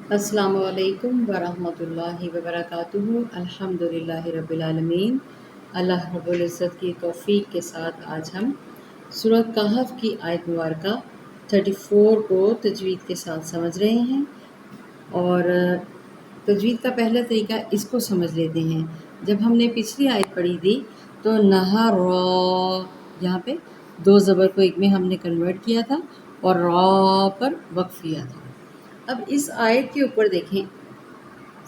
अस्सलाम वालेकुम वरहमतुल्लाहि वबरकातुहू। अल्हम्दुलिल्लाहि रब्बिल आलमीन। अल्लाह रब्बुल इज़्ज़त की तौफ़ीक़ के साथ आज हम सूरह कहफ़ की आयत मुबारका 34 को तजवीद के साथ समझ रहे हैं। और तजवीद का पहला तरीका इसको समझ लेते हैं। जब हमने पिछली आयत पढ़ी थी तो नहर यहाँ पे दो ज़बर को एक में हमने कन्वर्ट किया था और रॉ पर वक्फ किया था। अब इस आयत के ऊपर देखें,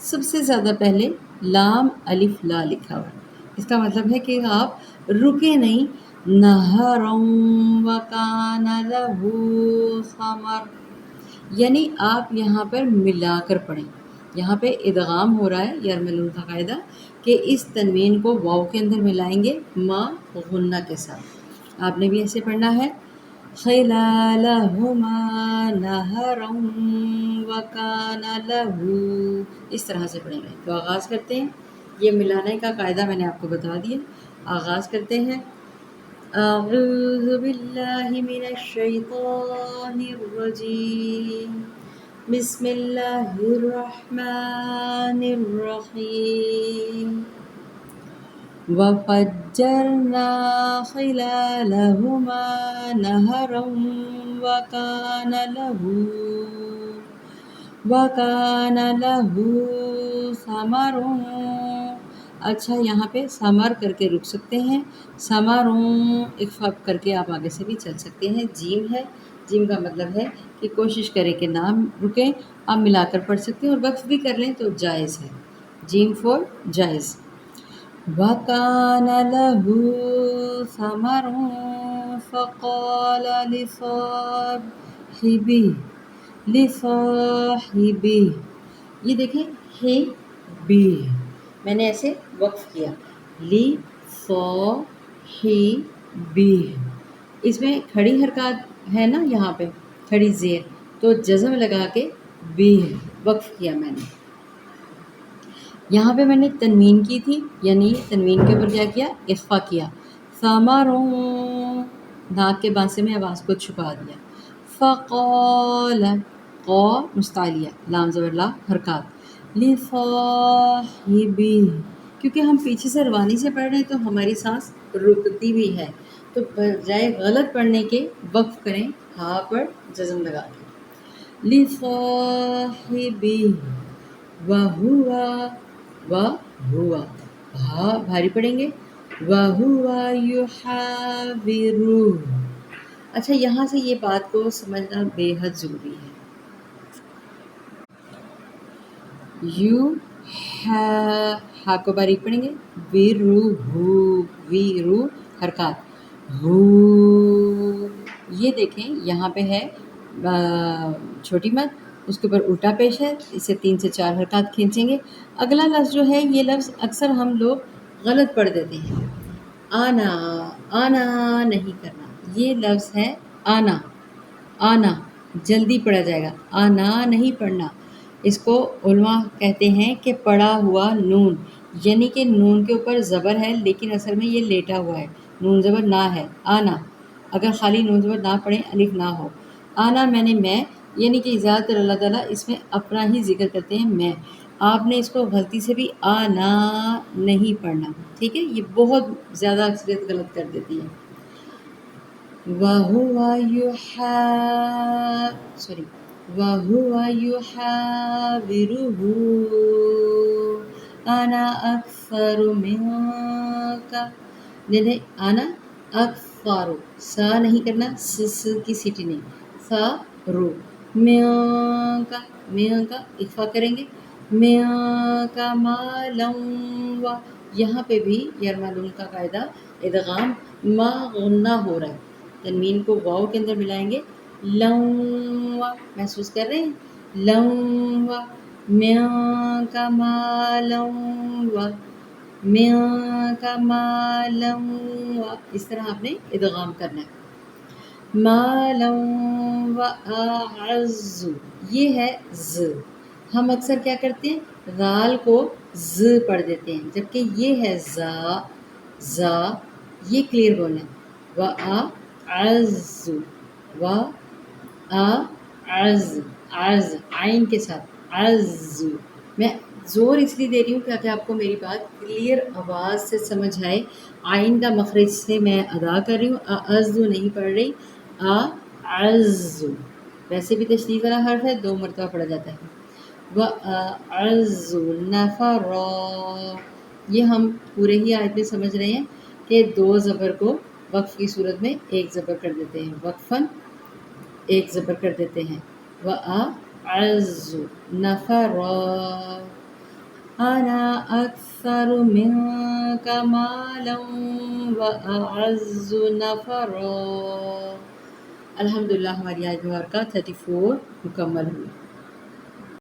सबसे ज़्यादा पहले लाम अलिफ ला लिखा हुआ है। इसका मतलब है कि आप रुके नहीं। नहरम वकाना लहू समर, यानी आप यहाँ पर मिलाकर पढ़ें। यहाँ पे इदगाम हो रहा है यरमलून का कायदा कि इस तनवीन को वाव के अंदर मिलाएंगे मा गुन्ना के साथ। आपने भी ऐसे पढ़ना है। खिलालहुमा नहरम वकाना लहू, इस तरह से पढ़ेंगे। तो आगाज़ करते हैं। ये मिलाने का कायदा मैंने आपको बता दिया। आगाज़ करते हैं। अऊज़ु बिल्लाहि मिनश शैतानिर रजीम, बिस्मिल्लाहिर रहमानिर रहीम। वफ़ज्जरना खिलालहुमा नहरम वकाना लहू समरुन। अच्छा, यहाँ पे समर करके रुक सकते हैं। समरुन इख्फ़ा करके आप आगे से भी चल सकते हैं। जीम है, जीम का मतलब है कि कोशिश करें कि ना रुकें। आप मिलाकर पढ़ सकते हैं और वक्फ भी कर लें तो जायज़ है। जीम फॉर जायज़। वकाना लहू समरुन फ़क़ाल लिसाहिबिही, ये देखें हे बी, मैंने ऐसे वक्फ किया। ली सो ही बी, इसमें खड़ी हरकत है ना, यहाँ पे खड़ी ज़ेर, तो जज़म लगा के बी वक्फ किया मैंने। यहाँ पे मैंने तनवीन की थी, यानी तनवीन के ऊपर क्या किया, इख्फ़ा किया। समरुन, नाक के बांसे में आवाज़ को छुपा दिया। फ़क़ाल, क़ौ मुस्तालिया, लाम ज़बर ला हरकत। लिसाहिबी, क्योंकि हम पीछे से रवानी से पढ़ रहे हैं तो हमारी सांस रुकती भी है, तो बजाय गलत पढ़ने के वक्फ करें हा पर जज़म लगा के। लिसाहिबी वहुआ, वहुआ भा भारी पढ़ेंगे। वहुआ युहाविरु। अच्छा, यहाँ से ये बात को समझना बेहद ज़रूरी है। यू हा को बारीक पढ़ेंगे। वीरू हु, वीरू हरकत हु। ये देखें यहाँ पे है छोटी मत, उसके ऊपर उल्टा पेश है, इसे 3 से 4 हरकत खींचेंगे। अगला लफ्ज़ जो है, ये लफ्ज़ अक्सर हम लोग गलत पढ़ देते हैं। आना, आना नहीं करना, ये लफ्ज़ है आना। आना जल्दी पढ़ा जाएगा, आना नहीं पढ़ना। इसको उलमा कहते हैं कि पढ़ा हुआ नून, यानी कि नून के ऊपर ज़बर है लेकिन असल में ये लेटा हुआ है। नून ज़बर ना है, आना। अगर खाली नून ज़बर ना पढ़ें, अलिफ ना हो। आना मैंने मैं, यानी कि ज़्यादातर अल्लाह ताला इसमें अपना ही जिक्र करते हैं मैं। आपने इसको गलती से भी आना नहीं पढ़ना, ठीक है। ये बहुत ज़्यादा अक्सरियत गलत कर देती है। वहुआ युहाविरुहु अना अक्सरु मिन्का। देखें, आना अक्सरु, सा नहीं करना, स की सीटी नहीं, सा रू। मिन्का, मिन्का इख्फा करेंगे। मिन्का मालम व, यहाँ पे भी यरमलून का कायदा इदगाम मा गुन्ना हो रहा है। तनवीन को वाव के अंदर मिलाएंगे। लौवा, महसूस कर रहे हैं, लौवा। म्यांका मालौवा, म्यांका मालौवा, इस तरह आपने इदगाम करना है। मालौवा आज़्ज़ु, ये है ज़। हम अक्सर क्या करते हैं, गाल को ज़ पढ़ देते हैं, जबकि ये है ज़ा, ज़ा। ये क्लियर बोलना है। व आ अज़्ज़ु, व आ अज़, अज़ आइन के साथ। عز، میں زور اس لیے دے رہی ہوں تاکہ آپ کو میری بات کلیئر آواز سے سمجھ آئے. آئین کا مخرج سے میں ادا کر رہی ہوں، اعز نہیں پڑھ رہی، اعز. ویسے بھی تشدید والا حرف ہے، 2 مرتبہ پڑھا جاتا ہے. وَأَعَزُّ نَفَرًا، یہ ہم پورے ہی آیت میں سمجھ رہے ہیں کہ 2 زبر کو وقف کی صورت میں 1 زبر کر دیتے ہیں، وقفاً 1 زبر کر دیتے ہیں. وَأَعَزُّ نَفَرًا أَنَا أَكْثَرُ مِنْكَ مَالًا وَأَعَزُّ نَفَرًا. الحمدللہ ہماری آیت مبارکہ 34 مکمل ہوئی.